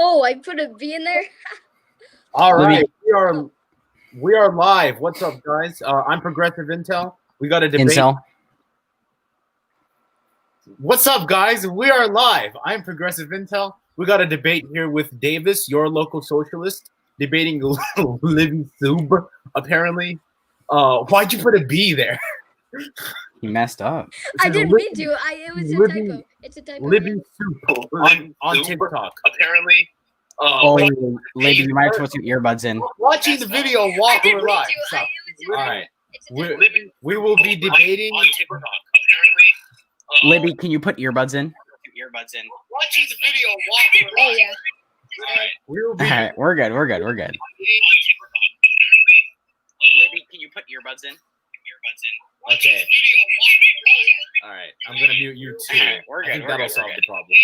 Oh, I put a B in there. All Libby. right, we are live. What's up, guys? I'm Progressive Intel. We got a debate. Incel. What's up, guys? We are live. I'm Progressive Intel. We got a debate here with Davis, your local socialist, debating Libby Sub. Apparently, why'd you put a B there? He messed up. I didn't mean to. It was a Libby- typo. It's a typo. Libby Soup on TikTok. Apparently. Oh, Libby, you might have to put some earbuds in. Watching the video while we're live. It Stop. was All right. It's a typo. We will be debating. on TikTok. Apparently. Libby, can you put earbuds in? Watching the video while we're Oh live. yeah. We will All be. right, we're good. Libby, can you put earbuds in? Okay. All right. I'm gonna mute you too. We're I good, think we're that'll good, solve we're the good. problem.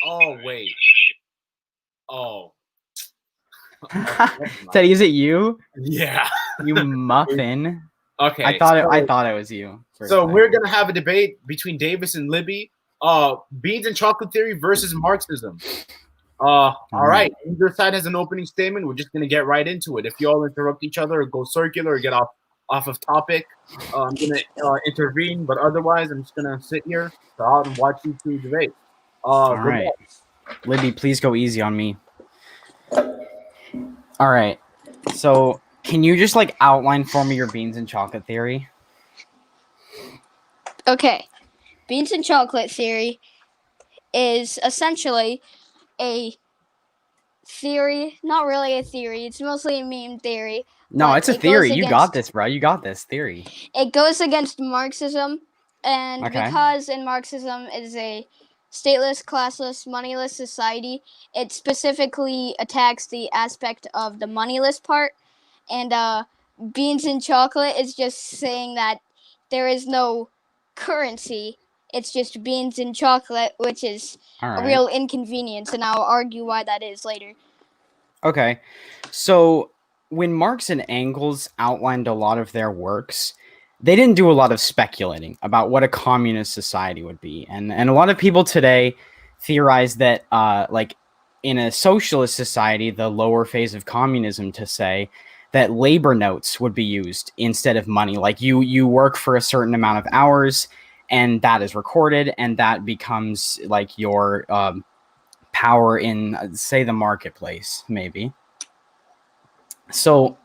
Oh wait. Oh. Teddy, is it you? Yeah. You muffin. Okay. I thought it was you. for a So second. we're gonna have a debate between Davis and Libby. Beans and chocolate theory versus Marxism. All right. Either side has an opening statement. We're just gonna get right into it. If you all interrupt each other or go circular or get off of topic, I'm gonna intervene. But otherwise, I'm just gonna sit here and watch you two debate. All Good right. luck. Libby, please go easy on me. All right. So, can you just outline for me your beans and chocolate theory? Okay. Beans and chocolate theory is essentially a theory, not really a theory. It's mostly a meme theory. No, But it's a it goes theory. You got against- this, bro. You got this theory. It goes against Marxism, and Okay. because in Marxism is a stateless, classless, moneyless society, it specifically attacks the aspect of the moneyless part. And beans and chocolate is just saying that there is no currency. It's just beans and chocolate, which is All right. a real inconvenience, and I'll argue why that is later. Okay. So when Marx and Engels outlined a lot of their works, they didn't do a lot of speculating about what a communist society would be. And a lot of people today theorize that in a socialist society, the lower phase of communism, to say that labor notes would be used instead of money. Like you work for a certain amount of hours and that is recorded and that becomes your power in, say, the marketplace, maybe. So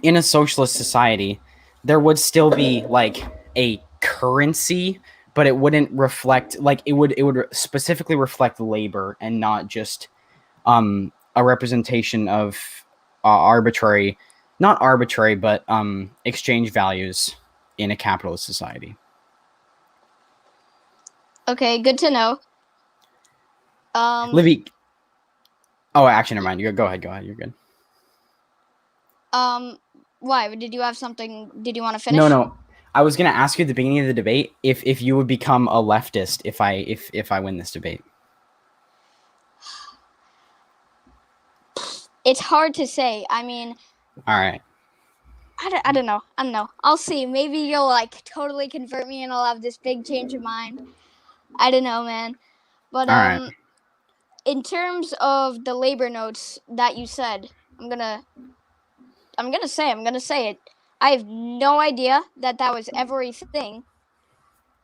in a socialist society, there would still be a currency, but it wouldn't reflect it would specifically reflect labor and not just a representation of not arbitrary, but exchange values in a capitalist society. Okay, good to know. Libby. Oh, actually, never mind. Go ahead. You're good. Why? Did you have something? Did you want to finish? No. I was gonna ask you at the beginning of the debate if you would become a leftist if I win this debate. It's hard to say. I mean, All right. I don't know. I'll see. Maybe you'll totally convert me and I'll have this big change of mind. I don't know, man. But All right. in terms of the labor notes that you said, I'm gonna say it. I have no idea that was ever a thing.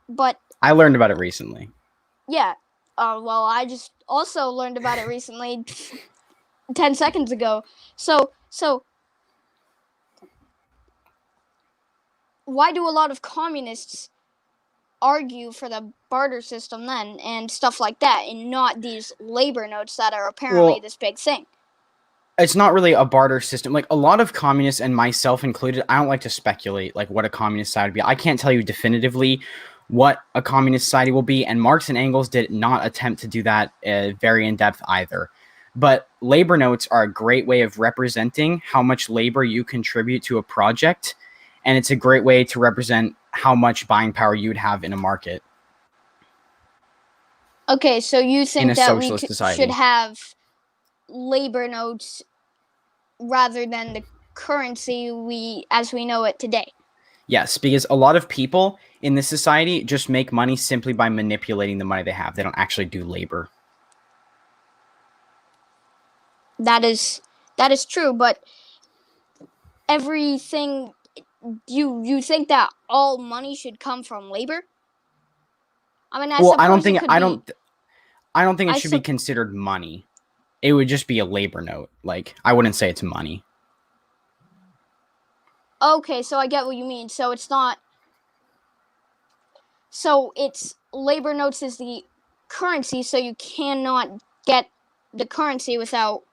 But I learned about it recently. yeah. Well, I just also learned about it recently 10 seconds ago. So why do a lot of communists argue for the barter system then and stuff like that and not these labor notes that are apparently this big thing? It's not really a barter system. A lot of communists, and myself included, I don't like to speculate what a communist society would be. I can't tell you definitively what a communist society will be, and Marx and Engels did not attempt to do that very in depth either. But labor notes are a great way of representing how much labor you contribute to a project, and it's a great way to represent how much buying power you would have in a market. Okay, so you think that we society should have labor notes rather than the currency as we know it today? Yes, because a lot of people in this society just make money simply by manipulating the money they have. They don't actually do labor. That is true, but everything you think that all money should come from labor? I mean, I Well, suppose I don't think it I should be sup- considered money. It would just be a labor note. Like, I wouldn't say it's money. Okay, so I get what you mean. So it's not. So it's labor notes is the currency, so you cannot get the currency without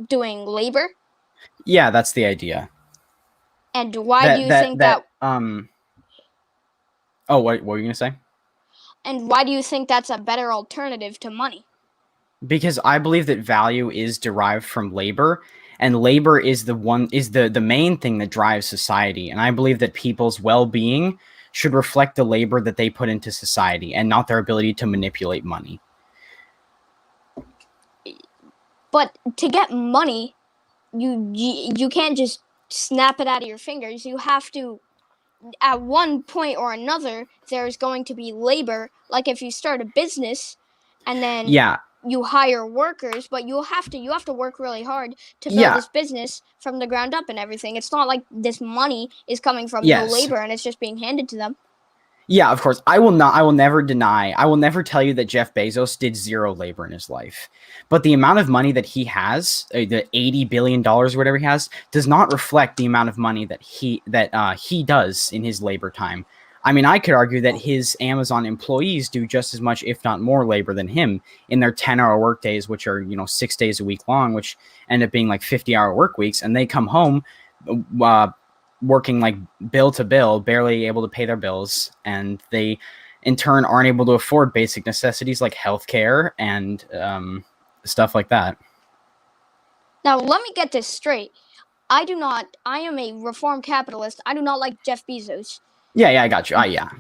doing labor. Yeah, that's the idea. And why do you think that Oh, what were you gonna say? And why do you think that's a better alternative to money? Because I believe that value is derived from labor, and labor is the main thing that drives society. And I believe that people's well-being should reflect the labor that they put into society and not their ability to manipulate money. But to get money, you can't just snap it out of your fingers. You have to, at one point or another, there's going to be labor. Like if you start a business and then Yeah, you hire workers, but you have to work really hard to build yeah, this business from the ground up and everything. It's not like this money is coming from no yes. labor and it's just being handed to them. Yeah, of course. I will never tell you that Jeff Bezos did zero labor in his life. But the amount of money that he has, the $80 billion or whatever he has, does not reflect the amount of money that he does in his labor time. I mean, I could argue that his Amazon employees do just as much, if not more, labor than him in their 10-hour work days, which are, 6 days a week long, which end up being like 50-hour work weeks, and they come home working like bill to bill, barely able to pay their bills, and they in turn aren't able to afford basic necessities like healthcare and stuff like that. Now, let me get this straight. I am a reform capitalist. I do not like Jeff Bezos. Yeah, I got you. Yeah.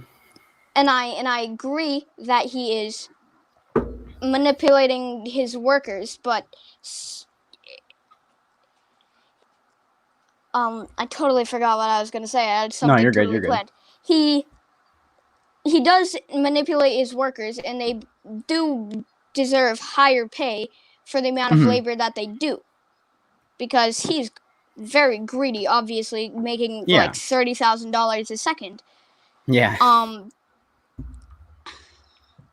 And I agree that he is manipulating his workers, but I totally forgot what I was going to say. I had something you're good, totally you're good. planned. He does manipulate his workers, and they do deserve higher pay for the amount of labor that they do, because he's very greedy, obviously, making like $30,000 a second. Yeah.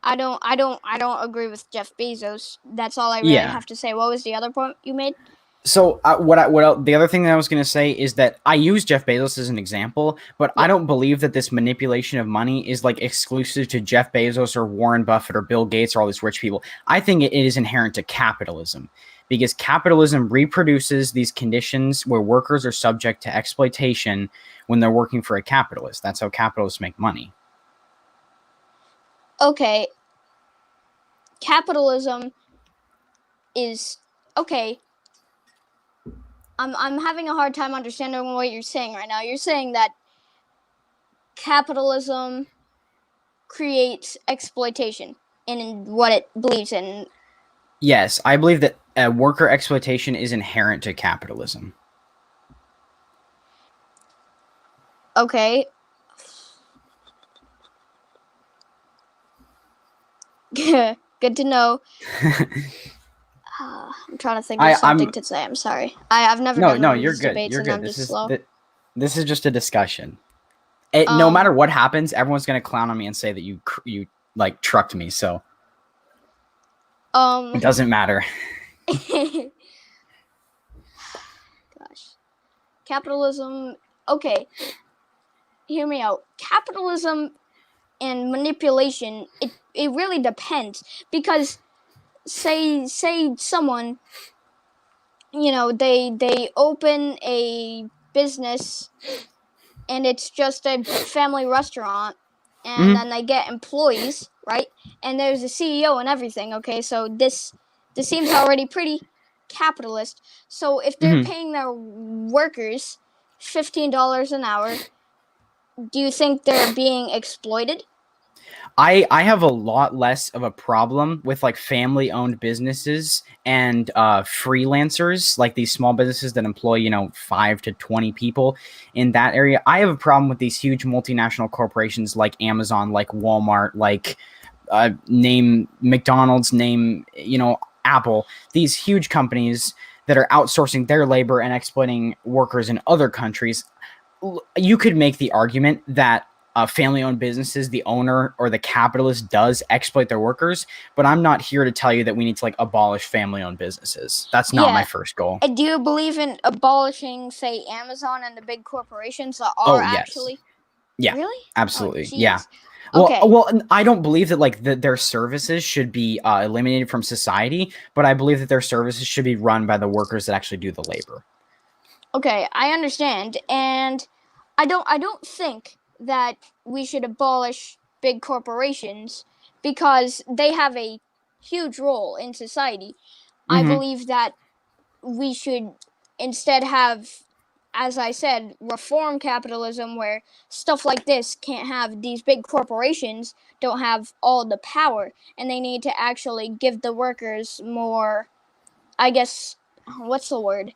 I don't agree with Jeff Bezos. That's all I really have to say. What was the other point you made? So the other thing that I was going to say is that I use Jeff Bezos as an example, but I don't believe that this manipulation of money is like exclusive to Jeff Bezos or Warren Buffett or Bill Gates or all these rich people. I think it is inherent to capitalism, because capitalism reproduces these conditions where workers are subject to exploitation when they're working for a capitalist. That's how capitalists make money. Okay. Capitalism is okay. I'm having a hard time understanding what you're saying right now. You're saying that capitalism creates exploitation in what it believes in. Yes, I believe that worker exploitation is inherent to capitalism. Okay. Good to know. I'm trying to think of something to say. I'm sorry. I've never done one of these debates, you're and good. I'm just slow. This is just a discussion. No matter what happens, everyone's gonna clown on me and say that you like trucked me. So it doesn't matter. Gosh, capitalism. Okay, hear me out. Capitalism and manipulation. It really depends, because say someone, they open a business and it's just a family restaurant, and then they get employees, right? And there's a CEO and everything. Okay, so this seems already pretty capitalist. So if they're paying their workers $15 an hour, do you think they're being exploited? I have a lot less of a problem with like family owned businesses and freelancers, like these small businesses that employ, 5 to 20 people in that area. I have a problem with these huge multinational corporations like Amazon, like Walmart, like name McDonald's, name, Apple, these huge companies that are outsourcing their labor and exploiting workers in other countries. You could make the argument that family-owned businesses, the owner or the capitalist does exploit their workers, but I'm not here to tell you that we need to like abolish family-owned businesses. That's not my first goal. Do you believe in abolishing, say, Amazon and the big corporations that are Yes. actually? Yeah. Really? Absolutely. Oh, yeah. Okay. Well, I don't believe that like their services should be eliminated from society, but I believe that their services should be run by the workers that actually do the labor. Okay, I understand, and I don't think that we should abolish big corporations because they have a huge role in society. I believe that we should instead have, as I said, reform capitalism where stuff like this can't have, these big corporations don't have all the power, and they need to actually give the workers more, I guess, what's the word?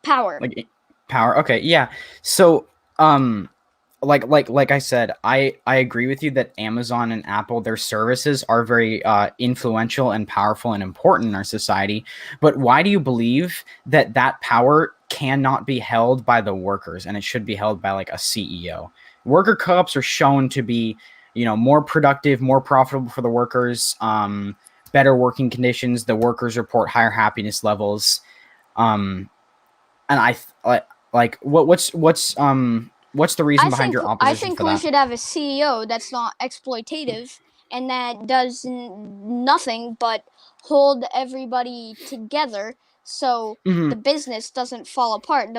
Power. Like power. Okay, yeah. So, like I said, I agree with you that Amazon and Apple, their services are very influential and powerful and important in our society. But why do you believe that power cannot be held by the workers and it should be held by like a CEO? Worker co-ops are shown to be, more productive, more profitable for the workers, better working conditions. The workers report higher happiness levels. And I like what's the reason behind your opposition I think for we that? should have a CEO that's not exploitative and that does nothing but hold everybody together so the business doesn't fall apart.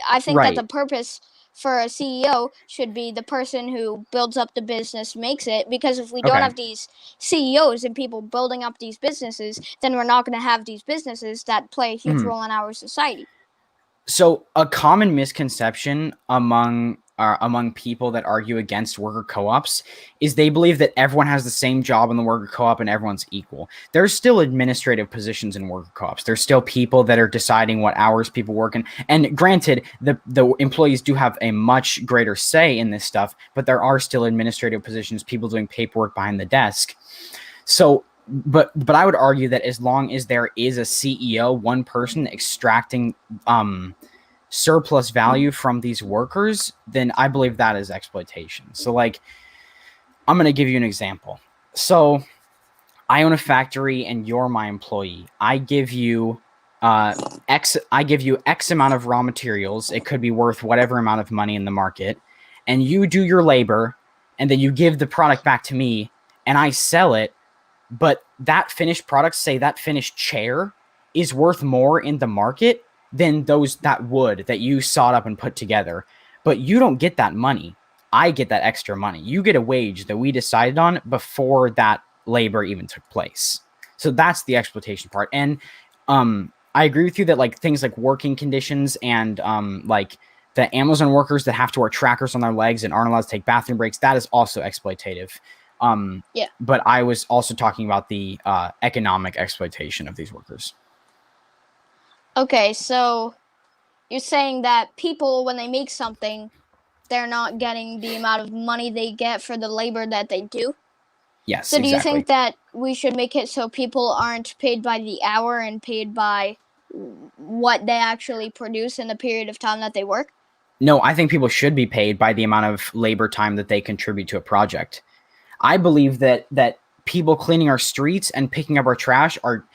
I think that the purpose for a CEO should be the person who builds up the business makes it, because if we don't have these CEOs and people building up these businesses, then we're not going to have these businesses that play a huge role in our society. So a common misconception among people that argue against worker co-ops is they believe that everyone has the same job in the worker co-op and everyone's equal. There's still administrative positions in worker co-ops. There's still people that are deciding what hours people work in. And granted, the employees do have a much greater say in this stuff, but there are still administrative positions, people doing paperwork behind the desk. So but I would argue that as long as there is a CEO, one person extracting surplus value from these workers, then I believe that is exploitation. So like, I'm going to give you an example. So I own a factory and you're my employee. I give you X amount of raw materials. It could be worth whatever amount of money in the market, and you do your labor, and then you give the product back to me and I sell it. But that finished product, say that finished chair, is worth more in the market than that wood that you sawed up and put together. But you don't get that money. I get that extra money. You get a wage that we decided on before that labor even took place. So that's the exploitation part. And I agree with you that like things like working conditions and like the Amazon workers that have to wear trackers on their legs and aren't allowed to take bathroom breaks, that is also exploitative. But I was also talking about the economic exploitation of these workers. Okay, so you're saying that people, when they make something, they're not getting the amount of money they get for the labor that they do? Yes, so do you think that we should make it so people aren't paid by the hour and paid by what they actually produce in the period of time that they work? No, I think people should be paid by the amount of labor time that they contribute to a project. I believe that people cleaning our streets and picking up our trash are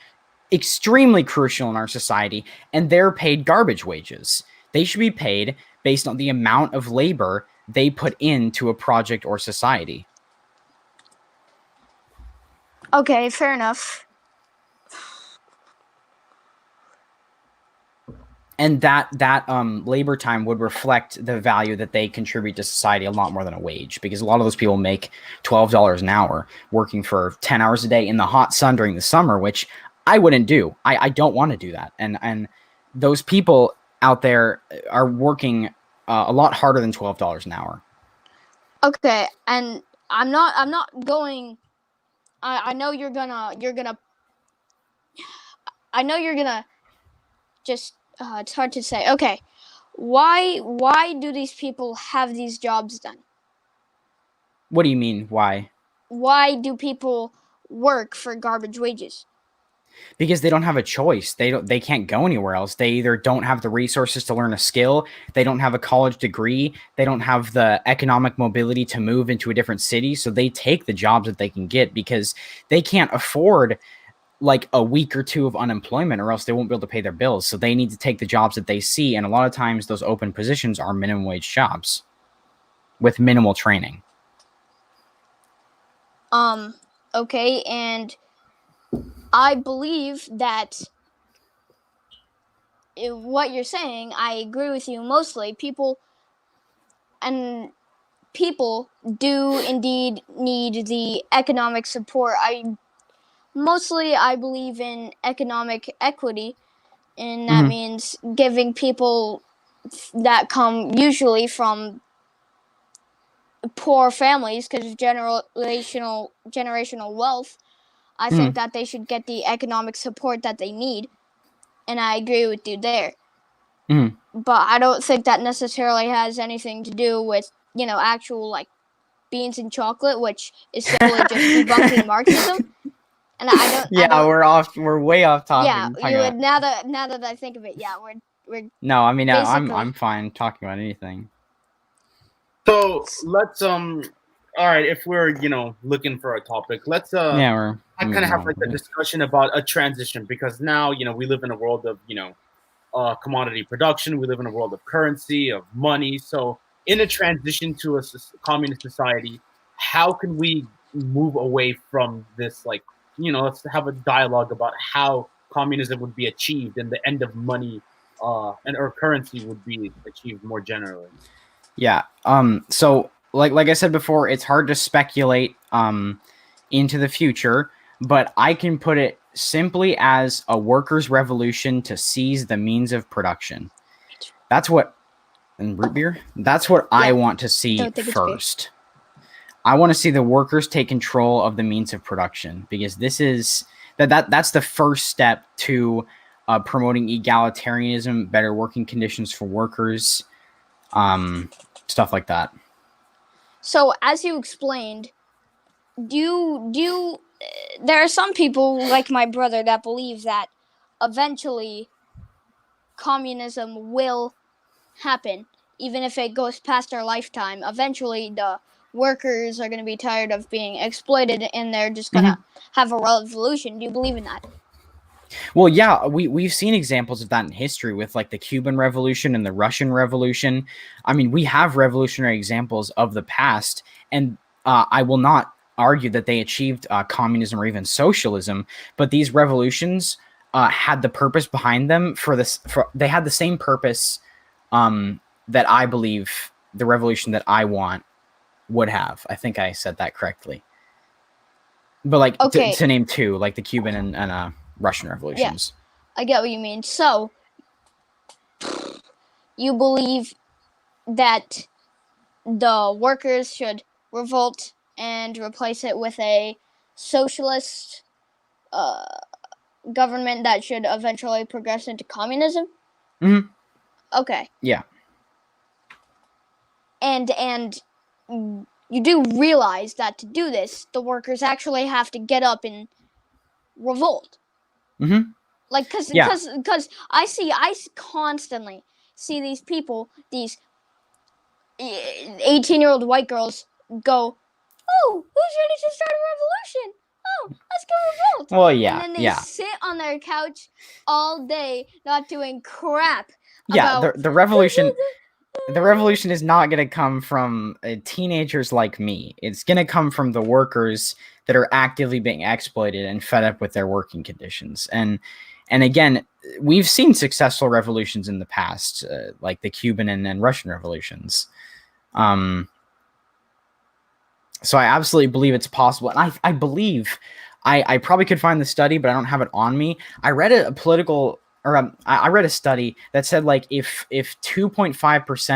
extremely crucial in our society, and they're paid garbage wages. They should be paid based on the amount of labor they put into a project or society. Okay, fair enough. And that labor time would reflect the value that they contribute to society a lot more than a wage, because a lot of those people make $12 an hour working for 10 hours a day in the hot sun during the summer, which I wouldn't do. I don't want to do that. And those people out there are working a lot harder than $12 an hour. Okay, and I'm not going. I know you're gonna. I know you're gonna. Just it's hard to say. Okay, why do these people have these jobs then? What do you mean? Why? Why do people work for garbage wages? Because they don't have a choice. They can't go anywhere else. They either don't have the resources to learn a skill, they don't have a college degree, they don't have the economic mobility to move into a different city, so they take the jobs that they can get because they can't afford like a week or two of unemployment or else they won't be able to pay their bills. So they need to take the jobs that they see, and a lot of times those open positions are minimum wage jobs with minimal training. Okay, and I believe that what you're saying, I agree with you mostly. People do indeed need the economic support. I believe in economic equity, and that means giving people that come usually from poor families because generational wealth. I think that they should get the economic support that they need, and I agree with you there. But I don't think that necessarily has anything to do with actual like beans and chocolate, which is simply just debunking Marxism. And I don't. Yeah, I don't, we're way off topic. Yeah, you would now that I think of it. Yeah, we're. No, I mean basically, I'm fine talking about anything. So let's all right, if we're looking for a topic, let's we're kind of have like a discussion about a transition, because now we live in a world of commodity production. We live in a world of currency, of money. So in a transition to a communist society, how can we move away from this? Like, let's have a dialogue about how communism would be achieved and the end of money and or currency would be achieved more generally. Yeah. So like I said before, it's hard to speculate into the future, but I can put it simply as a workers' revolution to seize the means of production. That's what, and root beer. That's what I want to see first. I want to see the workers take control of the means of production, because this is that's the first step to promoting egalitarianism, better working conditions for workers, stuff like that. So, as you explained, there are some people like my brother that believe that eventually communism will happen, even if it goes past our lifetime. Eventually, the workers are going to be tired of being exploited, and they're just going to have a revolution. Do you believe in that? Well, yeah, we've seen examples of that in history with like the Cuban Revolution and the Russian Revolution. I mean, we have revolutionary examples of the past, and I will not argue that they achieved communism or even socialism, but these revolutions had the purpose behind them they had the same purpose that I believe the revolution that I want would have. I think I said that correctly. But like to name two, like the Cuban and Russian revolutions. Yeah, I get what you mean. So, you believe that the workers should revolt and replace it with a socialist government that should eventually progress into communism? Okay. Yeah. And you do realize that to do this, the workers actually have to get up and revolt. Like, because I constantly see these people, these 18-year-old white girls go, "Oh, who's ready to start a revolution? Oh, let's go revolt." Well, yeah, and then they sit on their couch all day, not doing crap. Yeah, the revolution. The revolution is not going to come from teenagers like me. It's going to come from the workers that are actively being exploited and fed up with their working conditions. And again, we've seen successful revolutions in the past, like the Cuban and Russian revolutions. So I absolutely believe it's possible. And I believe I probably could find the study, but I don't have it on me. I read a political I read a study that said like if 2.5%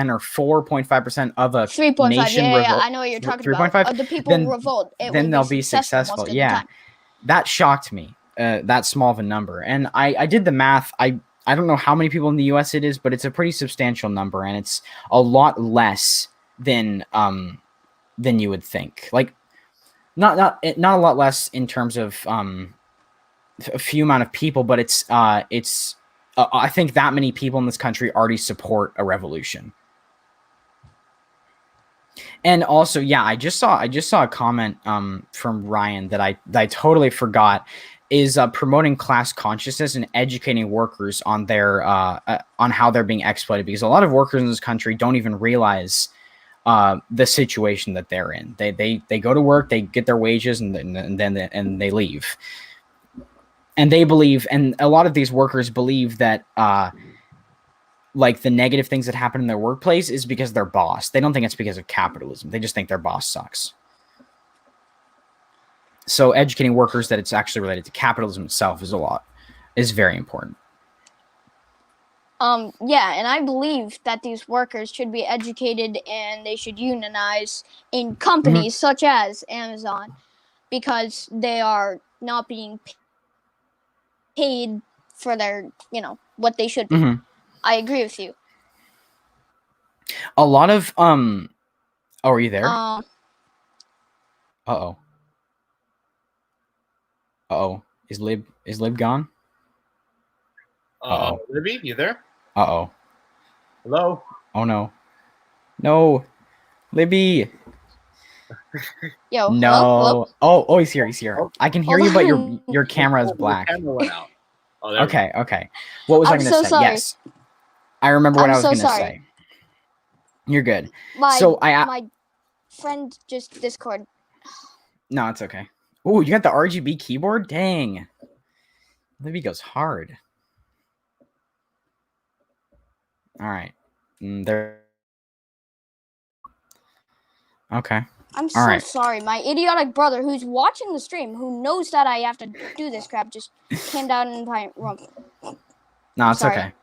or 4.5% of a 3.5. nation Yeah, revolt, I know what you're talking 3.5, about. The people then revolt. It then will they'll be be successful. most of the Yeah, time. that shocked me. That small of a number, and I did the math. I don't know how many people in the U.S. it is, but it's a pretty substantial number, and it's a lot less than you would think. Like not a lot less in terms of a few amount of people, but it's I think that many people in this country already support a revolution. And also, yeah, I just saw a comment from Ryan that I totally forgot, is promoting class consciousness and educating workers on their on how they're being exploited, because a lot of workers in this country don't even realize the situation that they're in. They go to work, they get their wages, and then they leave. And they believe, and a lot of these workers believe that like the negative things that happen in their workplace is because their boss. They don't think it's because of capitalism. They just think their boss sucks. So educating workers that it's actually related to capitalism itself is very important. Yeah, and I believe that these workers should be educated and they should unionize in companies such as Amazon, because they are not being paid for their, what they should be. Mm-hmm. I agree with you. A lot of oh, are you there? Uh-oh. Uh-oh. Is Lib gone? Uh-oh. Libby, you there? Uh-oh. Hello? Oh no. No. Libby. Yo, No. hello? Oh, he's here. Oh. I can hear Hold you, but on. your camera is black. Your camera went out. Oh, there we go. Okay. What was I I'm going to so say? sorry. Yes. I remember what I'm I was so going to sorry. say. You're good. My I my friend just Discord. No, it's okay. Ooh, you got the RGB keyboard? Dang. Libby goes hard. All right. There. Okay. I'm so sorry. My idiotic brother, who's watching the stream, who knows that I have to do this crap, just came down in my room. No, it's sorry. okay.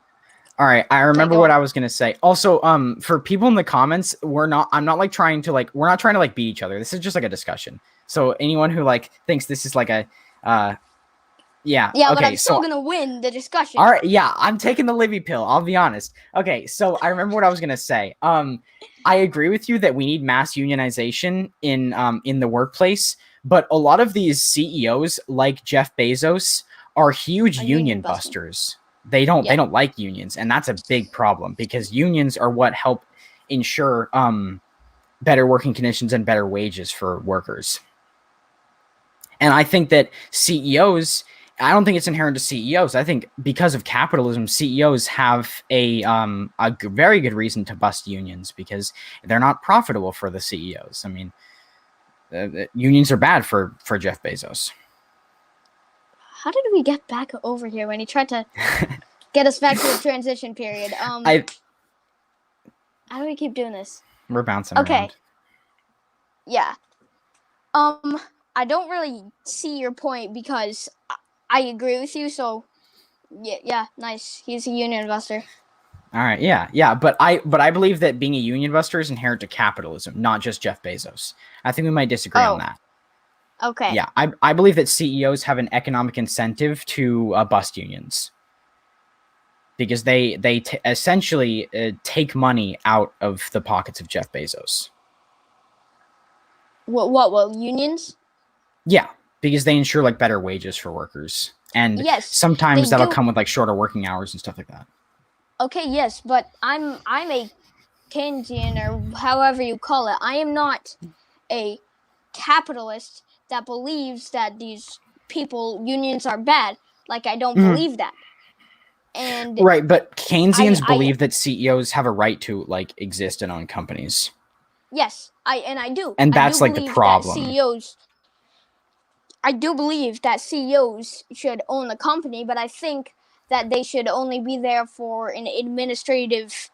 All right, I remember go what on. I was gonna say. Also, for people in the comments, I'm not like trying to like, we're not trying to like beat each other. This is just like a discussion. So anyone who like thinks this is like a, yeah. Yeah, okay, but I'm still gonna win the discussion. All right, yeah, I'm taking the Libby pill. I'll be honest. Okay, so I remember what I was gonna say. I agree with you that we need mass unionization in the workplace, but a lot of these CEOs, like Jeff Bezos, are huge union busters. They don't like unions, and that's a big problem, because unions are what help ensure better working conditions and better wages for workers. And I think that CEOs, I don't think it's inherent to CEOs. I think because of capitalism, CEOs have a very good reason to bust unions, because they're not profitable for the CEOs. I mean, unions are bad for Jeff Bezos. How did we get back over here when he tried to get us back to the transition period? How do we keep doing this? We're bouncing around. Yeah. I don't really see your point, because I agree with you. So, yeah, nice. He's a union buster. All right, yeah, but I believe that being a union buster is inherent to capitalism, not just Jeff Bezos. I think we might disagree on that. Okay. Yeah, I believe that CEOs have an economic incentive to bust unions, because they essentially take money out of the pockets of Jeff Bezos. What unions? Yeah, because they ensure like better wages for workers, and yes, sometimes that'll come with like shorter working hours and stuff like that. Okay, yes, but I'm a Keynesian, or however you call it. I am not a capitalist that believes that these unions are bad. Like, I don't believe that. And right, but Keynesians believe that CEOs have a right to like exist and own companies. Yes, I do. And that's like the problem. I do believe that CEOs should own the company, but I think that they should only be there for an administrative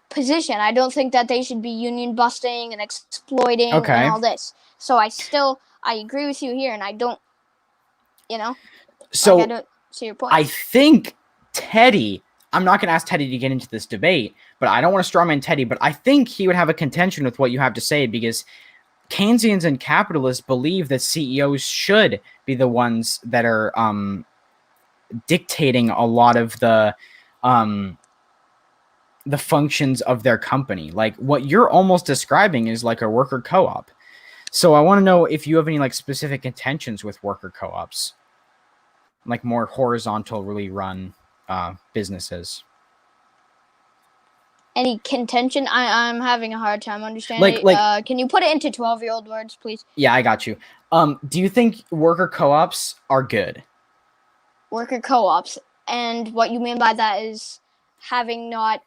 position. I don't think that they should be union busting and exploiting and all this. So I agree with you here, and I don't, So I don't see your point. I think Teddy, I'm not going to ask Teddy to get into this debate, but I don't want to strawman Teddy, but I think he would have a contention with what you have to say, because Keynesians and capitalists believe that CEOs should be the ones that are dictating a lot of the functions of their company. Like what you're almost describing is like a worker co-op. So I want to know if you have any like specific intentions with worker co-ops, like more horizontal, really run businesses. Any contention? I'm having a hard time understanding. Can you put it into 12-year-old words, please? Yeah, I got you. Do you think worker co-ops are good? Worker co-ops, and what you mean by that is having not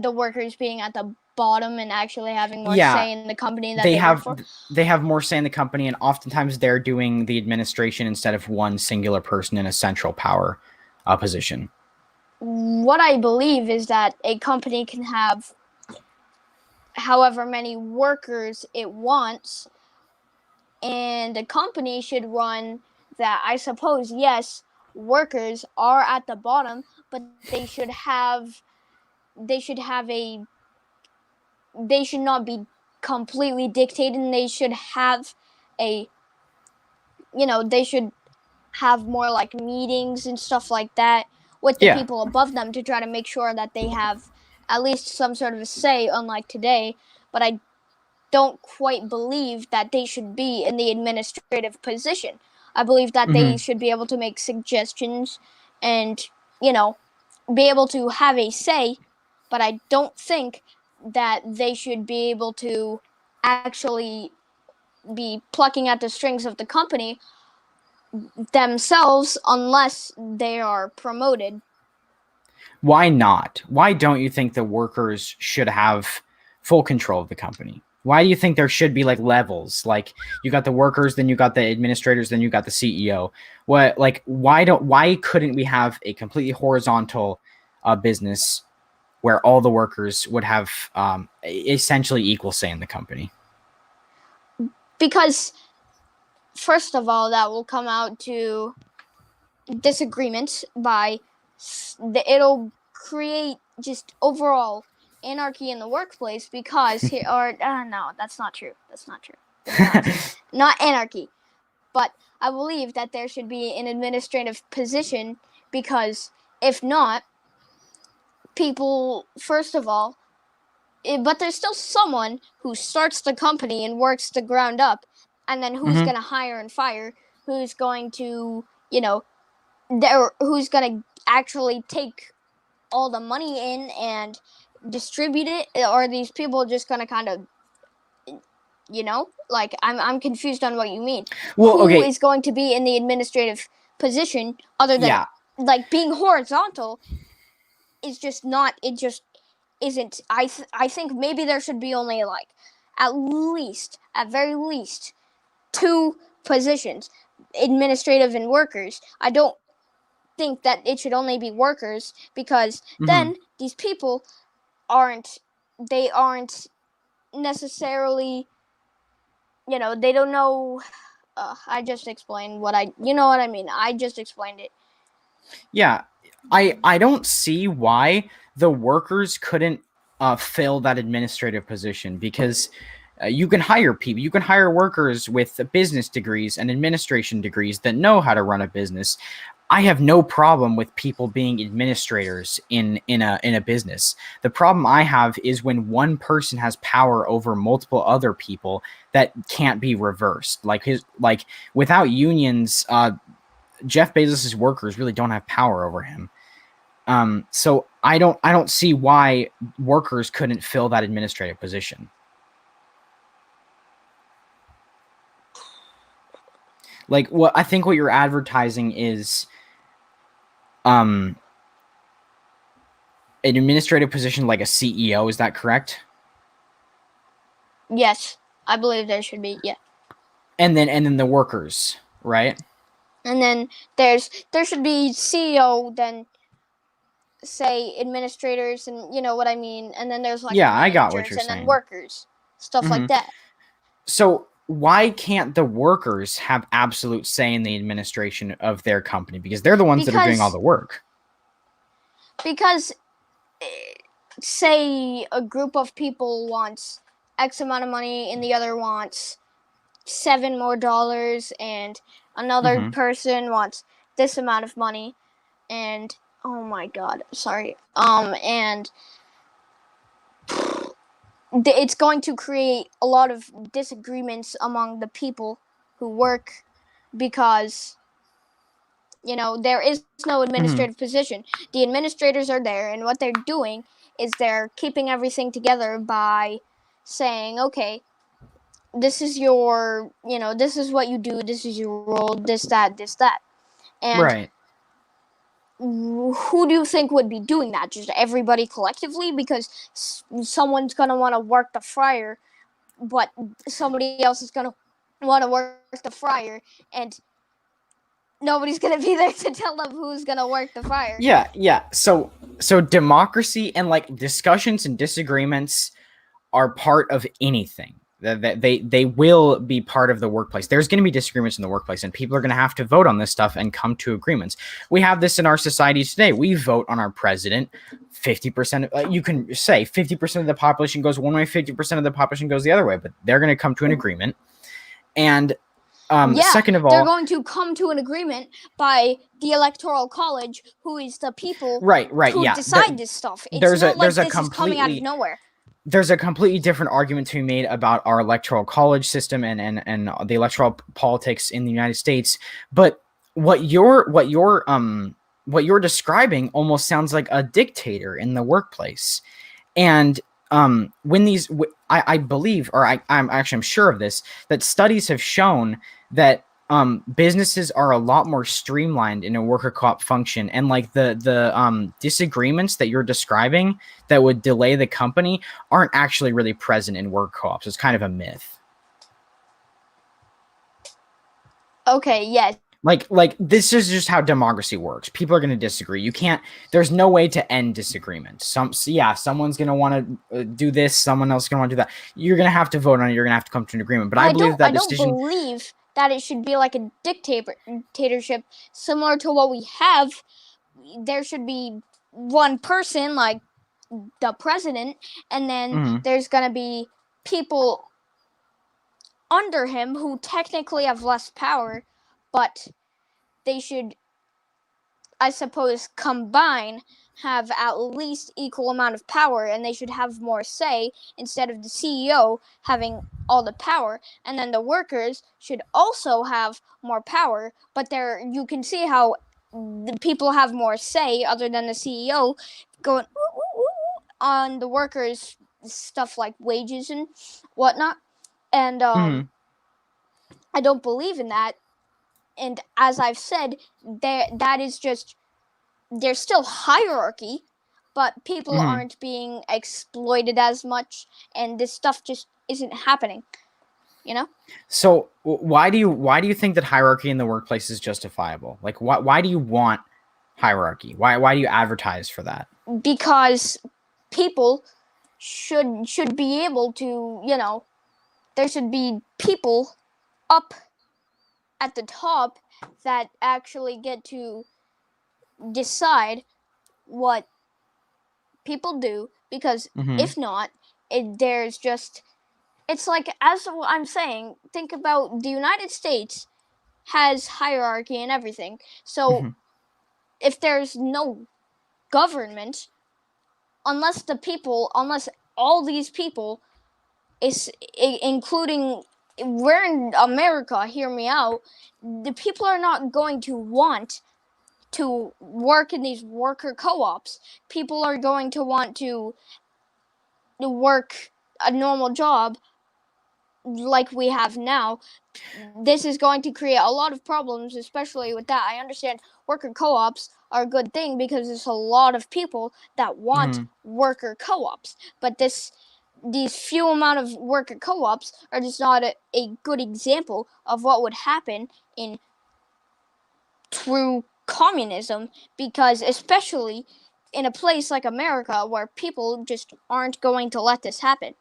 the workers being at the bottom and actually having more say in the company that they work for? They have more say in the company, and oftentimes they're doing the administration instead of one singular person in a central power position. What I believe is that a company can have however many workers it wants, and the company should run that. I suppose, yes, workers are at the bottom, but they should not be completely dictated, and they should have they should have more like meetings and stuff like that with the people above them to try to make sure that they have at least some sort of a say, unlike today. But I don't quite believe that they should be in the administrative position. I believe that they should be able to make suggestions and, be able to have a say, but I don't think that they should be able to actually be plucking at the strings of the company themselves unless they are promoted. Why not? Why don't you think the workers should have full control of the company? Why do you think there should be like levels? Like you got the workers, then you got the administrators, then you got the CEO. Why couldn't we have a completely horizontal business where all the workers would have essentially equal say in the company? Because first of all, that will come out to disagreements it'll create just overall anarchy in the workplace, because no, that's not true. Not anarchy. But I believe that there should be an administrative position, because if not, people, first of all, but there's still someone who starts the company and works the ground up, and then who's going to hire and fire, who's going to, who's going to actually take all the money in and distribute it, or these people just going to kind of, I'm confused on what you mean. Well, Who is going to be in the administrative position other than being horizontal is just not, it just isn't. I think maybe there should be only at very least 2 positions, administrative and workers. I don't think that it should only be workers, because then these people aren't necessarily, they don't know. I just explained you know what I mean. I just explained it. Yeah, I don't see why the workers couldn't fill that administrative position, because you can hire people. You can hire workers with business degrees and administration degrees that know how to run a business. I have no problem with people being administrators in a business. The problem I have is when one person has power over multiple other people that can't be reversed. Like without unions, Jeff Bezos' workers really don't have power over him. So I don't see why workers couldn't fill that administrative position. Like I think what you're advertising is an administrative position like a CEO. Is that correct? Yes, I believe there should be. Yeah. And then the workers, right? And then there should be CEO, then say administrators, and you know what I mean. And then there's I got what you're saying. Then workers, stuff like that. So why can't the workers have absolute say in the administration of their company? Because they're the ones that are doing all the work. Because say a group of people wants X amount of money and the other wants $7 more, and another person wants this amount of money, and oh my god, sorry, and it's going to create a lot of disagreements among the people who work, because there is no administrative position. The administrators are there, and what they're doing is they're keeping everything together by saying, okay, this is your, this is what you do, this is your role, this, that. And Right. who do you think would be doing that? Just everybody collectively? Because someone's going to want to work the fryer, but somebody else is going to want to work the fryer, and nobody's going to be there to tell them who's going to work the fryer. Yeah. So democracy and like discussions and disagreements are part of anything. That they will be part of the workplace. There's going to be disagreements in the workplace, and people are going to have to vote on this stuff and come to agreements. We have this in our society today. We vote on our president. 50%, you can say 50% of the population goes one way, 50% of the population goes the other way, but they're going to come to an agreement. And second of all, they're going to come to an agreement by the Electoral College, who is the people who decide this stuff. It's not like this is coming out of nowhere. There's a completely different argument to be made about our electoral college system and the electoral politics in the United States. But what you're describing almost sounds like a dictator in the workplace. And when I believe, or I'm sure of this, that studies have shown that businesses are a lot more streamlined in a worker co-op function, and like the disagreements that you're describing that would delay the company aren't actually really present in work co-ops. It's kind of a myth. Okay, yes. Like this is just how democracy works. People are going to disagree. There's no way to end disagreement. Someone's going to want to do this, someone else is going to want to do that. You're going to have to vote on it. You're going to have to come to an agreement. But I believe that decision. I don't believe that it should be like a dictatorship similar to what we have. There should be one person, like the president, and then there's going to be people under him who technically have less power, but they should, I suppose, combine, have at least equal amount of power, and they should have more say instead of the CEO having all the power. And then the workers should also have more power, but you can see how the people have more say other than the CEO going on the workers' stuff like wages and whatnot. And I don't believe in that. And as I've said, that is just, there's still hierarchy, but people aren't being exploited as much, and this stuff just isn't happening, So why do you think that hierarchy in the workplace is justifiable? Like, why do you want hierarchy? Why do you advertise for that? Because people should be able to, there should be people up at the top that actually get to decide what people do, because if not, it's like, as I'm saying, think about the United States has hierarchy and everything. So if there's no government, unless all these people, including, we're in America, hear me out, the people are not going to want to work in these worker co-ops. People are going to want to work a normal job like we have now. This is going to create a lot of problems, especially with that. I understand worker co-ops are a good thing because there's a lot of people that want worker co-ops, but these few amount of worker co-ops are just not a good example of what would happen in true communism, because especially in a place like America where people just aren't going to let this happen.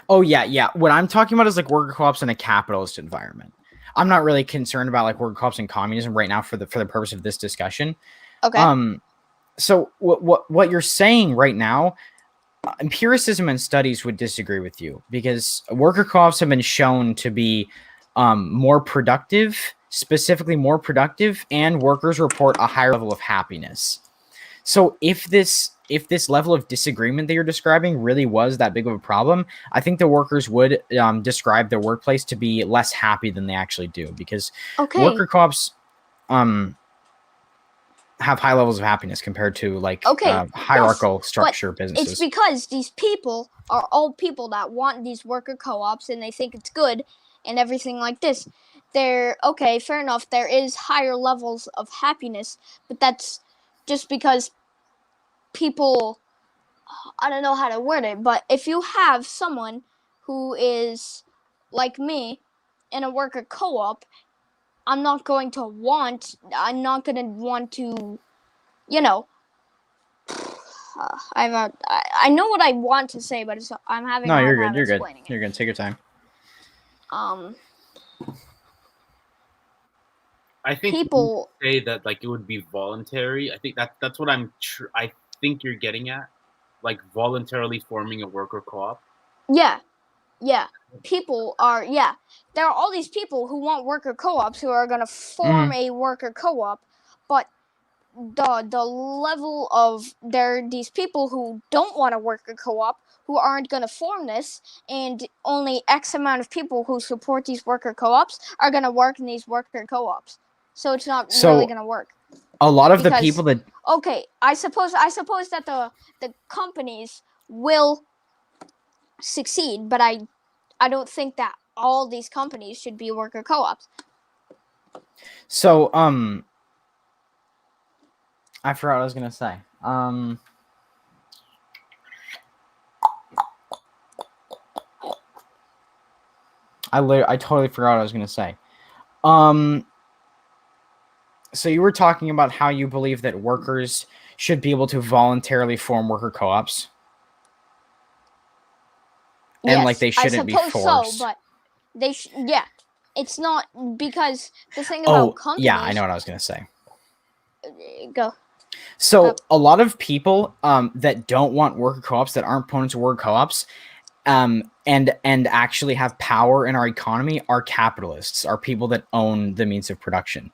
Oh yeah. What I'm talking about is like worker co-ops in a capitalist environment. I'm not really concerned about like worker co-ops in communism right now for the purpose of this discussion. Okay. So what you're saying right now, empiricism and studies would disagree with you, because worker co-ops have been shown to be more productive, specifically more productive, and workers report a higher level of happiness. So if this level of disagreement that you're describing really was that big of a problem, I think the workers would describe their workplace to be less happy than they actually do, because worker co-ops have high levels of happiness compared to hierarchical structure businesses. It's because these people are all people that want these worker co-ops and they think it's good and everything like this. They're okay, fair enough. There is higher levels of happiness, but that's just because people, I don't know how to word it, but if you have someone who is like me in a worker co-op, I'm not going to want to, you know, I know what I want to say, but I'm having a hard time explaining it. You're good. Take your time. I think people say that like it would be voluntary. I think that's what I think you're getting at, like voluntarily forming a worker co-op. Yeah. People are there are all these people who want worker co-ops who are going to form a worker co-op, but the level of these people who don't want to work a co-op who aren't going to form this, and only X amount of people who support these worker co-ops are going to work in these worker co-ops. So it's not really going to work. A lot of the people that I suppose that the companies will succeed, but I don't think that all these companies should be worker co-ops. So I forgot what I was gonna say. I totally forgot what I was gonna say. So you were talking about how you believe that workers should be able to voluntarily form worker co-ops, and yes, they shouldn't be forced. So, but they it's not, because the thing about companies. Yeah, I know what I was gonna say. Go. So a lot of people that don't want worker co-ops, that aren't opponents of worker co-ops, and actually have power in our economy, are capitalists, are people that own the means of production.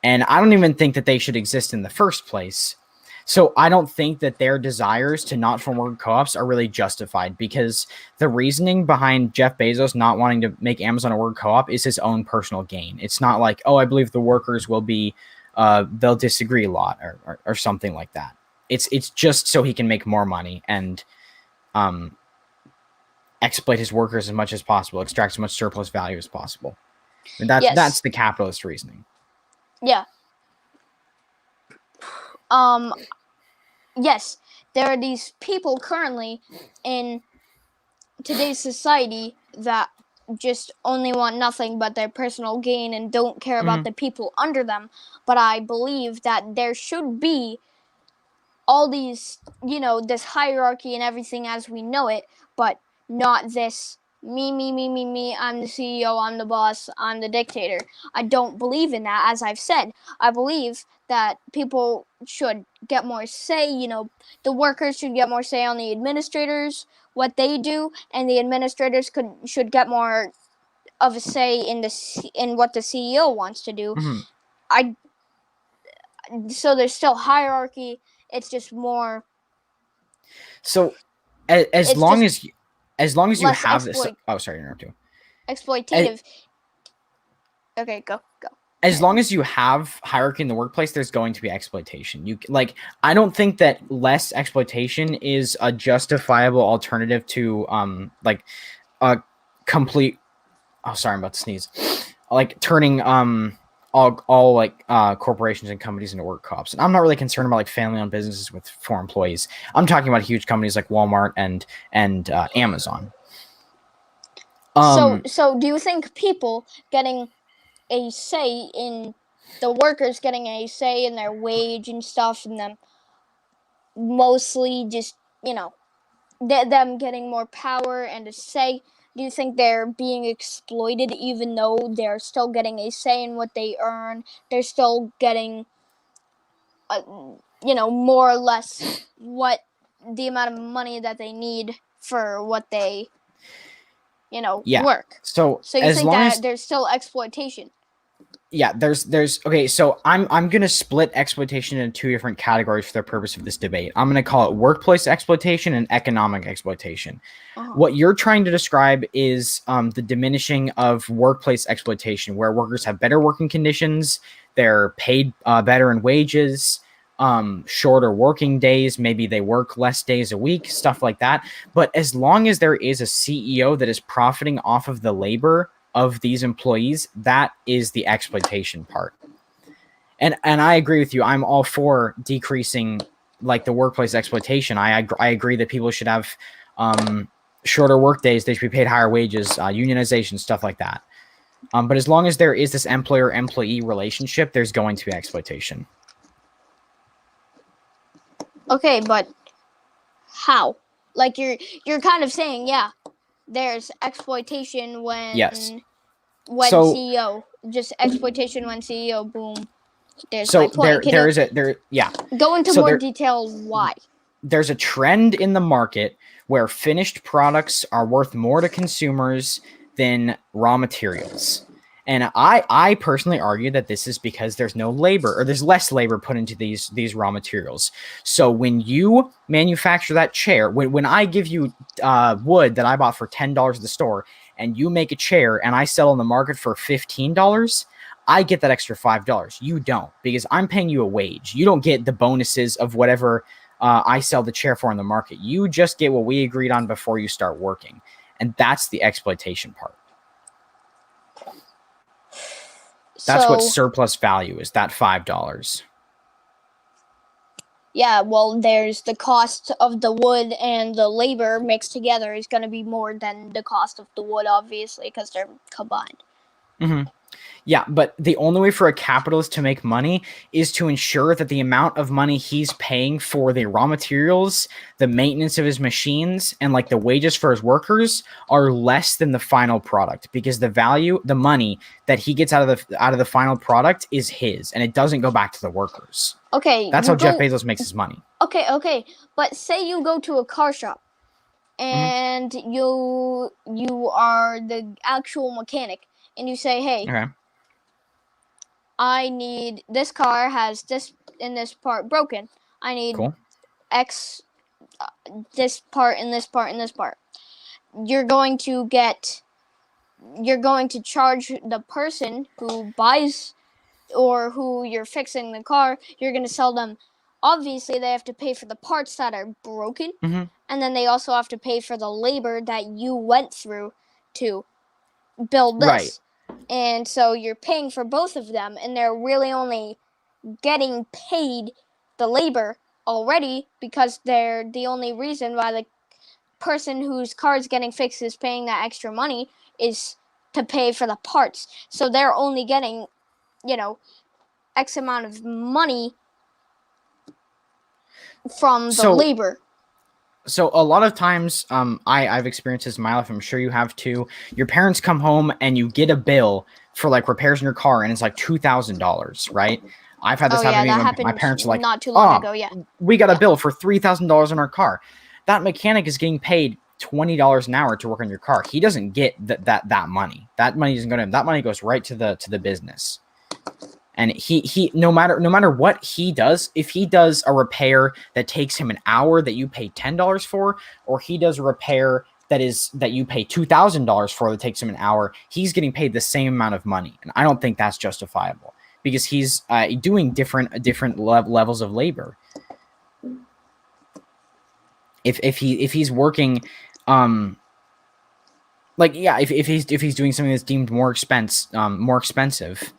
And I don't even think that they should exist in the first place. So I don't think that their desires to not form worker co-ops are really justified, because the reasoning behind Jeff Bezos not wanting to make Amazon a worker co-op is his own personal gain. It's not like, oh, I believe the workers will be, they'll disagree a lot or something like that. It's just so he can make more money and exploit his workers as much as possible, extract as much surplus value as possible. And that's the capitalist reasoning. Yeah. Yes, there are these people currently in today's society that just only want nothing but their personal gain and don't care about the people under them. But I believe that there should be all these, this hierarchy and everything as we know it, but not this me, I'm the CEO, I'm the boss, I'm the dictator. I don't believe in that, as I've said. I believe that people should get more say, the workers should get more say on the administrators, what they do, and the administrators should get more of a say in what the CEO wants to do. So there's still hierarchy, it's just more. So as long as you have this, oh, sorry to interrupt you. Exploitative. Okay, go. As long as you have hierarchy in the workplace, there's going to be exploitation. I don't think that less exploitation is a justifiable alternative to a complete. Oh, sorry, I'm about to sneeze. Turning all corporations and companies into work co-ops. And I'm not really concerned about family-owned businesses with 4 employees. I'm talking about huge companies like Walmart and Amazon. So do you think people getting a say in the workers getting a say in their wage and stuff, and them mostly just them getting more power and a say, do you think they're being exploited even though they're still getting a say in what they earn? They're still getting more or less what the amount of money that they need for what they, Yeah. work. So So you as think long that as there's still exploitation? yeah, there's okay, so I'm gonna split exploitation into two different categories for the purpose of this debate. I'm gonna call it workplace exploitation and economic exploitation. Uh-huh. What you're trying to describe is the diminishing of workplace exploitation, where workers have better working conditions, they're paid better in wages, shorter working days, maybe they work less days a week, stuff like that. But as long as there is a CEO that is profiting off of the labor of these employees, that is the exploitation part. And I agree with you. I'm all for decreasing like the workplace exploitation. I agree that people should have shorter work days. They should be paid higher wages, unionization, stuff like that. But as long as there is this employer-employee relationship, there's going to be exploitation. Okay, but how? Like you're kind of saying, yeah, there's exploitation when Yes. when So- CEO, just exploitation when CEO, boom. There's So my point. Can yeah. go into so more there- detail why? There's a trend in the market where finished products are worth more to consumers than raw materials. And I personally argue that this is because there's no labor, or there's less labor put into these raw materials. So when you manufacture that chair, when I give you wood that I bought for $10 at the store, and you make a chair and I sell on the market for $15, I get that extra $5. You don't, because I'm paying you a wage. You don't get the bonuses of whatever I sell the chair for in the market. You just get what we agreed on before you start working. And that's the exploitation part. That's what surplus value is, that $5. Yeah, well, there's the cost of the wood and the labor mixed together is going to be more than the cost of the wood, obviously, because they're combined. Mm-hmm. Yeah, but the only way for a capitalist to make money is to ensure that the amount of money he's paying for the raw materials, the maintenance of his machines, and like the wages for his workers are less than the final product, because the value, the money that he gets out of the final product is his, and it doesn't go back to the workers. Okay, That's how Jeff Bezos makes his money. Okay, but say you go to a car shop and you are the actual mechanic, and you say, hey, Okay. I need, this car has this and this part broken. I need Cool. X, this part and this part and this part. You're going to charge the person who buys or who you're fixing the car, you're going to sell them. Obviously, they have to pay for the parts that are broken, and then they also have to pay for the labor that you went through to build this. Right. And so you're paying for both of them, and they're really only getting paid the labor already because they're the only reason why the person whose car is getting fixed is paying that extra money is to pay for the parts. So they're only getting, X amount of money from the labor. So a lot of times, I've experienced this in my life. I'm sure you have too. Your parents come home and you get a bill for like repairs in your car, and it's like $2,000, right? I've had this happen to me. That happened my parents are like, not too long ago. Yeah, we got a bill for $3,000 on our car. That mechanic is getting paid $20 an hour to work on your car. He doesn't get that money. That money doesn't go to him. That money goes right to the business. And he no matter what he does, if he does a repair that takes him an hour that you pay $10 for, or he does a repair that you pay $2,000 for that takes him an hour, he's getting paid the same amount of money. And I don't think that's justifiable, because he's doing different levels of labor. If he's working, if he's doing something that's deemed more expensive,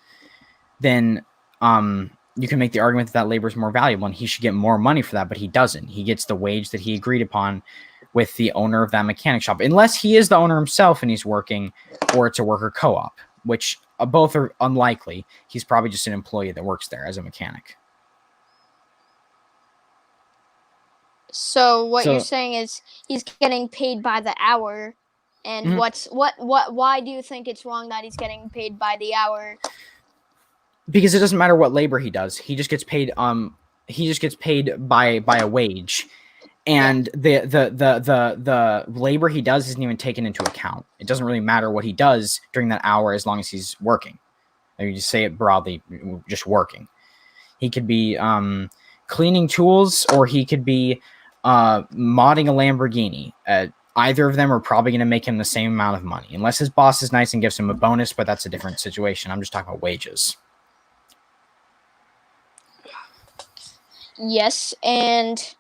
then you can make the argument that labor is more valuable and he should get more money for that, but he doesn't. He gets the wage that he agreed upon with the owner of that mechanic shop, unless he is the owner himself and he's working, or it's a worker co-op, which both are unlikely. He's probably just an employee that works there as a mechanic. So what you're saying is he's getting paid by the hour, and why do you think it's wrong that he's getting paid by the hour? Because it doesn't matter what labor he does. He just gets paid gets paid by a wage, and the labor he does isn't even taken into account. It doesn't really matter what he does during that hour as long as he's working. You just say it broadly, just working. He could be cleaning tools, or he could be modding a Lamborghini. Either of them are probably going to make him the same amount of money, unless his boss is nice and gives him a bonus, but that's a different situation. I'm just talking about wages. Yes, and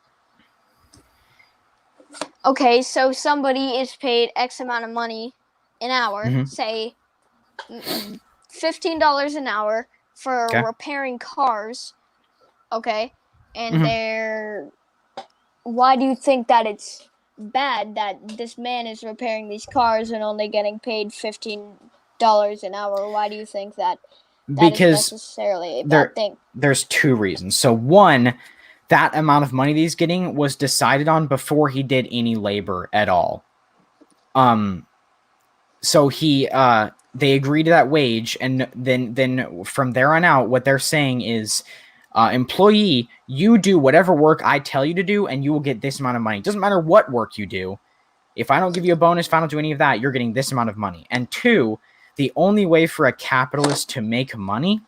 okay, so somebody is paid X amount of money an hour, say $15 an hour for repairing cars, okay? And why do you think that it's bad that this man is repairing these cars and only getting paid $15 an hour? Why do you think that is necessarily a bad thing? There's two reasons. So one, that amount of money that he's getting was decided on before he did any labor at all. So they agree to that wage, and then from there on out, what they're saying is, employee, you do whatever work I tell you to do, and you will get this amount of money. It doesn't matter what work you do. If I don't give you a bonus, if I don't do any of that, you're getting this amount of money. And two, the only way for a capitalist to make money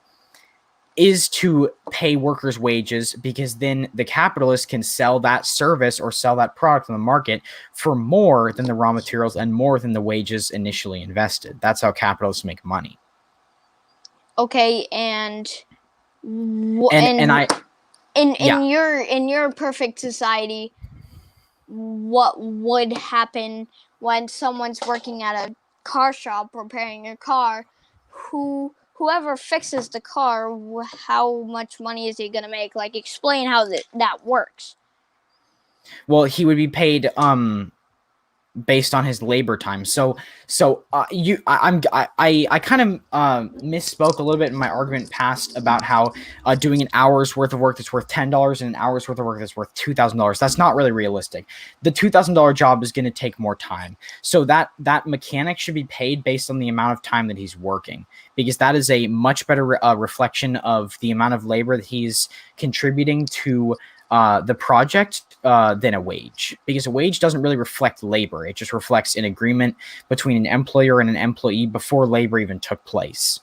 is to pay workers wages, because then the capitalist can sell that service or sell that product on the market for more than the raw materials and more than the wages initially invested. That's how capitalists make money. Okay, and in your perfect society, what would happen when someone's working at a car shop repairing a car? Whoever fixes the car, how much money is he gonna make? Like, explain how that works. Well, he would be paid based on his labor time. I kind of misspoke a little bit in my argument past about how doing an hour's worth of work that's worth $10 and an hour's worth of work that's worth $2,000. That's not really realistic. The $2,000 job is going to take more time. So that mechanic should be paid based on the amount of time that he's working, because that is a much better reflection of the amount of labor that he's contributing to the project than a wage, because a wage doesn't really reflect labor. It just reflects an agreement between an employer and an employee before labor even took place.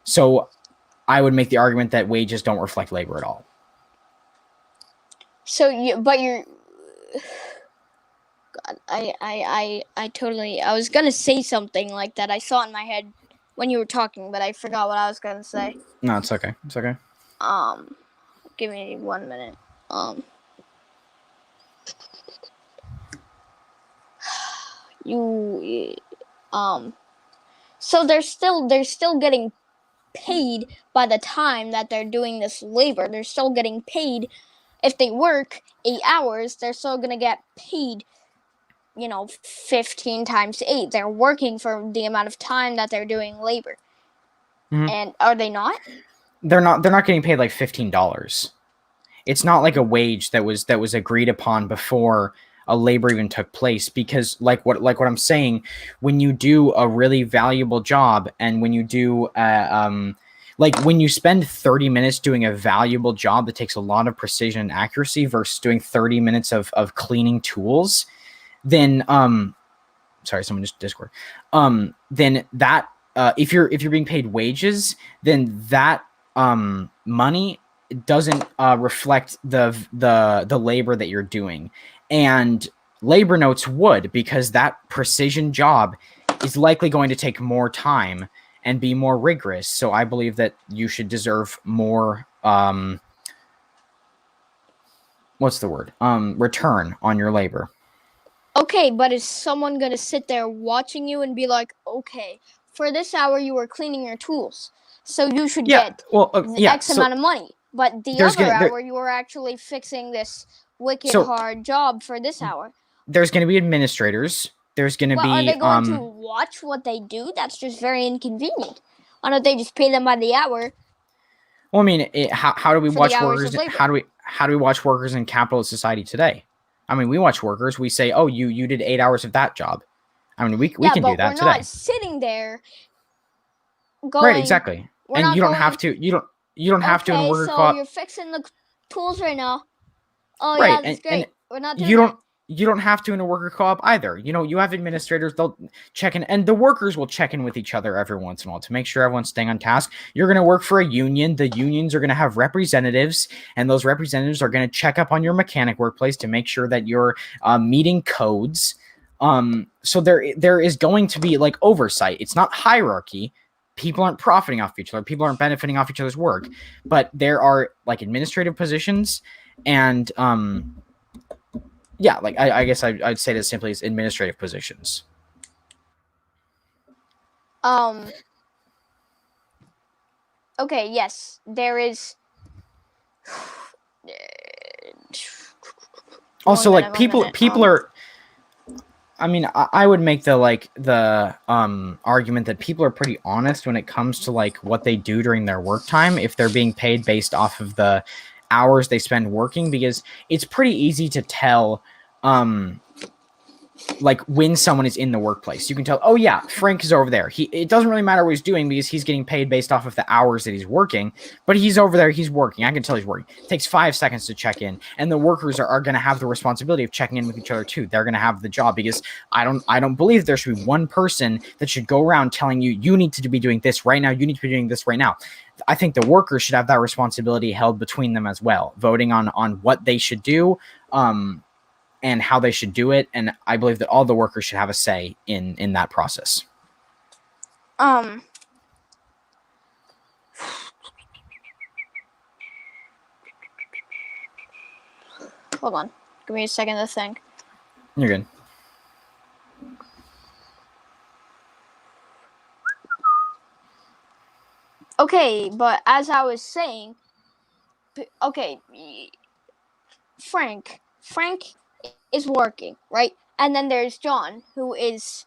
So I would make the argument that wages don't reflect labor at all. So God, I was gonna say something like that. I saw it in my head when you were talking, but I forgot what I was gonna say. No, it's okay. It's okay. Give me 1 minute. So they're still getting paid by the time that they're doing this labor. They're still getting paid. If they work 8 hours, they're still gonna get paid, 15 times 8. They're working for the amount of time that they're doing labor. And are they not? They're not getting paid like $15. It's not like a wage that was agreed upon before a labor even took place, because like what I'm saying, when you do a really valuable job, and when you do like when you spend 30 minutes doing a valuable job that takes a lot of precision and accuracy versus doing 30 minutes of cleaning tools, then sorry, someone just Discord. Then that if you're being paid wages, then that money doesn't reflect the labor that you're doing. And labor notes would, because that precision job is likely going to take more time and be more rigorous. So I believe that you should deserve more return on your labor. Okay, but is someone going to sit there watching you and be like, okay, for this hour you were cleaning your tools, so you should get X amount of money. But the other hour you were actually fixing this wicked hard job for this hour. There's going to be administrators. There's going to be... Are they going to watch what they do? That's just very inconvenient. Why don't they just pay them by the hour? Well, I mean, how do we watch workers? How do we watch workers in capitalist society today? I mean, we watch workers. We say, "Oh, you did 8 hours of that job." I mean, we can do that today. We're not sitting there. Going, right, exactly. And you don't have to. You don't have to. In order so you're fixing the tools right now. Oh Right, yeah, that's and great. We're not doing you that. don't have to in a worker co-op either. You have administrators, they'll check in, and the workers will check in with each other every once in a while to make sure everyone's staying on task. You're going to work for a union. The unions are going to have representatives, and those representatives are going to check up on your mechanic workplace to make sure that you're meeting codes. So there is going to be like oversight. It's not hierarchy. People aren't profiting off each other. People aren't benefiting off each other's work, but there are like administrative positions and yeah, like I guess I'd say this simply as administrative positions. Okay, yes, there is. Also, One like minute, one people minute. are. I mean, I would make the argument that people are pretty honest when it comes to like what they do during their work time if they're being paid based off of the hours they spend working, because it's pretty easy to tell like when someone is in the workplace. You can tell, oh yeah, Frank is over there. It doesn't really matter what he's doing because he's getting paid based off of the hours that he's working, but he's over there, he's working. I can tell he's working. It takes 5 seconds to check in, and the workers are going to have the responsibility of checking in with each other too. They're going to have the job, because I don't believe there should be one person that should go around telling you need to be doing this right now. You need to be doing this right now. I think the workers should have that responsibility held between them as well, voting on what they should do. And how they should do it, and I believe that all the workers should have a say in that process. Hold on, give me a second to think. You're good. Okay, but as I was saying, okay, Frank is working, right? And then there's John, who is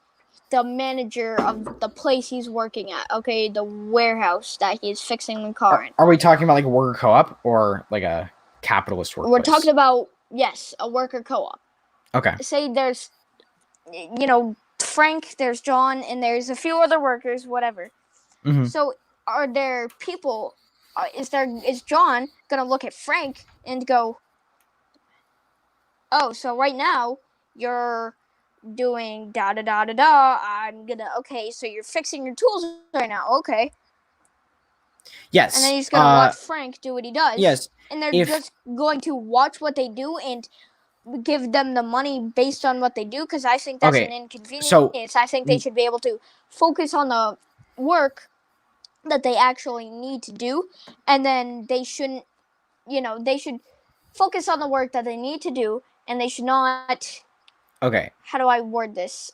the manager of the place he's working at, okay, the warehouse that he's fixing the car in. Are we talking about like a worker co-op or like a capitalist workplace? We're talking about, yes, a worker co-op. Okay. Say there's, Frank, there's John, and there's a few other workers, whatever. Mm-hmm. So are there people, is John gonna look at Frank and go, oh, so right now you're doing da da da da da. Okay, so you're fixing your tools right now. Okay. Yes. And then he's gonna watch Frank do what he does. Yes. And they're just going to watch what they do and give them the money based on what they do, because I think that's an inconvenience. So, I think they should be able to focus on the work that they actually need to do, and then they shouldn't, they should focus on the work that they need to do, and they should not. Okay. How do I word this?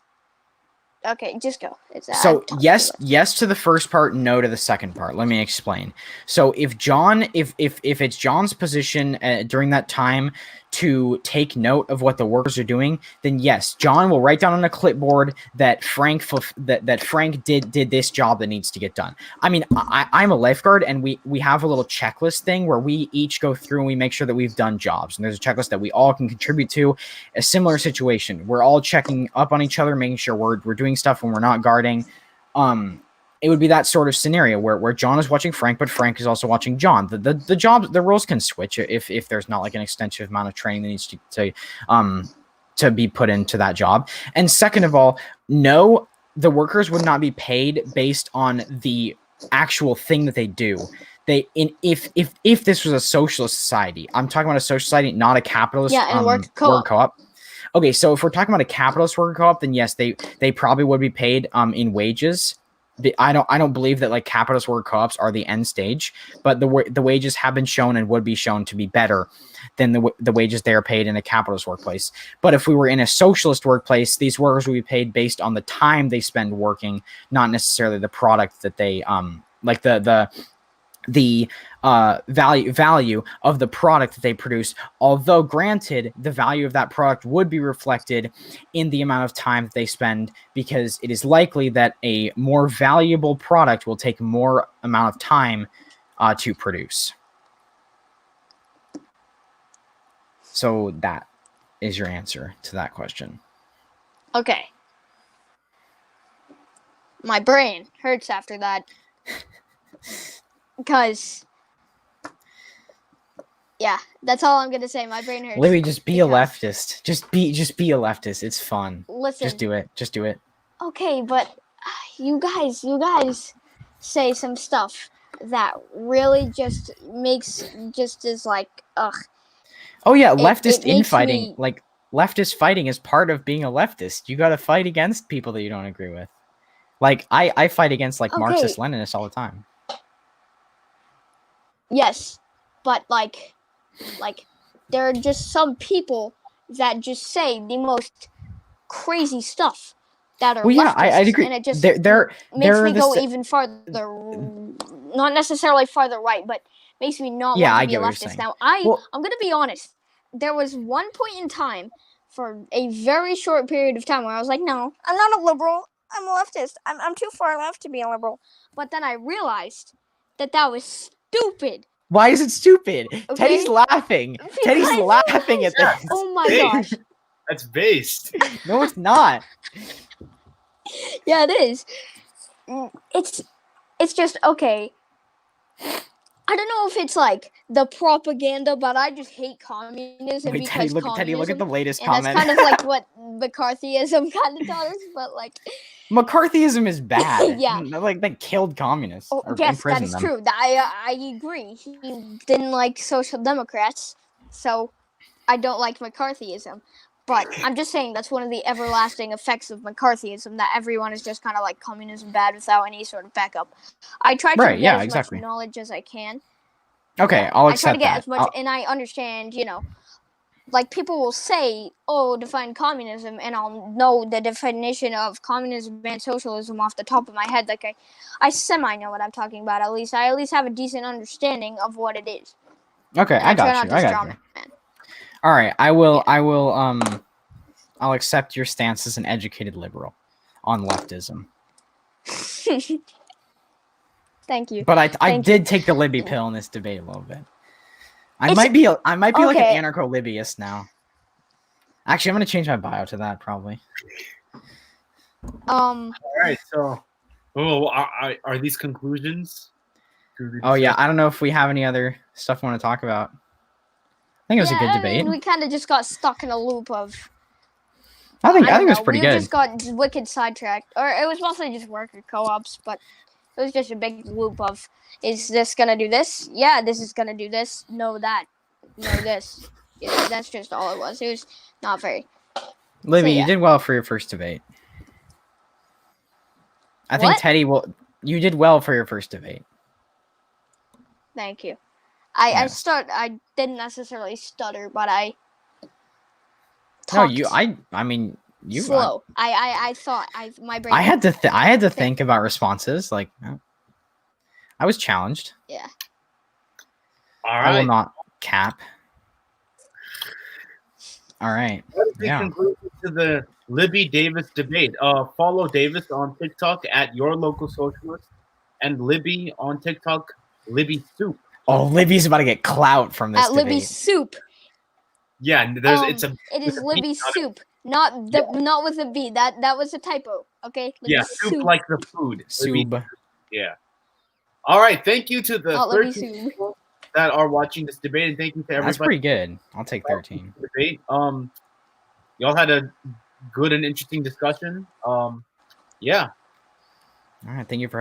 Okay, just go. So yes to the first part, no to the second part. Let me explain. So if it's John's position during that time to take note of what the workers are doing, then yes, John will write down on a clipboard that Frank did this job that needs to get done. I mean, I'm a lifeguard, and we have a little checklist thing where we each go through and we make sure that we've done jobs, and there's a checklist that we all can contribute to. A similar situation, we're all checking up on each other, making sure we're doing stuff when we're not guarding. It would be that sort of scenario where John is watching Frank, but Frank is also watching John. The jobs, the roles can switch if there's not like an extensive amount of training that needs to be put into that job. And second of all, no, the workers would not be paid based on the actual thing that they do. If this was a socialist society, I'm talking about a social society, not a capitalist work co-op. Okay, so if we're talking about a capitalist worker co-op, then yes, they probably would be paid in wages. I don't believe that like capitalist worker co-ops are the end stage, but the wages have been shown and would be shown to be better than the wages they are paid in a capitalist workplace. But if we were in a socialist workplace, these workers would be paid based on the time they spend working, not necessarily the product that they like the value of the product that they produce, although granted the value of that product would be reflected in the amount of time that they spend, because it is likely that a more valuable product will take more amount of time to produce. So that is your answer to that question. Okay. My brain hurts after that. Because Yeah, that's all I'm gonna say. My brain hurts. Libby, just be a because- leftist. Just be a leftist. It's fun. Listen. Just do it. Just do it. Okay, but you guys say some stuff that really just is like, ugh. Oh yeah, It leftist makes infighting. me- Like leftist fighting is part of being a leftist. You got to fight against people that you don't agree with. Like I fight against like Okay. Marxist Leninists all the time. Yes, but like there are just some people that just say the most crazy stuff that are Well, yeah, leftists, I'd agree. and it just There makes are me the go se- even farther, not necessarily farther right, but makes me not Yeah, want I to be get a what you're leftist. saying. Now, Well- I'm gonna be honest. There was one point in time, for a very short period of time, where I was like, no, I'm not a liberal. I'm a leftist. I'm too far left to be a liberal. But then I realized that was stupid. Why is it stupid? Okay? Teddy's laughing. Teddy's Because- laughing at this. Oh my Hey. gosh. That's based. No, it's not. Yeah, it is. It's just okay. I don't know if it's like the propaganda, but I just hate communism Wait, because Teddy, look at the latest and comment. that's kind of like what McCarthyism kind of taught us, but like McCarthyism is bad. Yeah. Like that killed communists or yes, that imprisoned is them. true. I agree. He didn't like social democrats, so I don't like McCarthyism. But I'm just saying that's one of the everlasting effects of McCarthyism, that everyone is just kind of like communism bad without any sort of backup. I try to Right, get yeah, as exactly. much knowledge as I can. Okay, Yeah, I'll I try to accept get that. as much, and I understand, like people will say, "Oh, define communism," and I'll know the definition of communism and socialism off the top of my head. Like I semi know what I'm talking about. At least I have a decent understanding of what it is. Okay, And I try got not you. to I got straw you. man. All right, I'll accept your stance as an educated liberal on leftism. Thank you. But I Thank did take the Libby pill in this debate a little bit. I It's- might be like okay. an anarcho-Libbyist now. Actually, I'm gonna change my bio to that probably. All right. So, are these conclusions? Oh yeah, I don't know if we have any other stuff we want to talk about. I think it was a good I debate. mean, we kind of just got stuck in a loop of. I think don't it was know, pretty we good. just got wicked sidetracked, or it was mostly just worker co-ops, but it was just a big loop of: is this gonna do this? Yeah, this is gonna do this. No, that. No, this. That's just all it was. It was not very. Libby, so, yeah. you did well for your first debate. I think What? Teddy will. You did well for your first debate. Thank you. Yes. I didn't necessarily stutter, but I. No, Talked I mean, you. slow. I thought my brain. I had to think about responses. Like, I was challenged. Yeah. All I will right. not cap. All right. That is the Yeah. conclusion to the Libby Davis debate. Follow Davis on TikTok at Your Local Socialist, and Libby on TikTok, Libby Soup. Oh, Libby's about to get clout from this At debate. Libby Soup. Yeah, it is a Libby B, not a- Soup, not with a B. That was a typo. Okay. Libby Yeah, soup like the food. Libby, Sub. yeah. All right. Thank you to the Not Libby 13 Soup. people that are watching this debate, and thank you to That's everybody. pretty good. I'll take 13. Debate. Y'all had a good and interesting discussion. Yeah. All right. Thank you for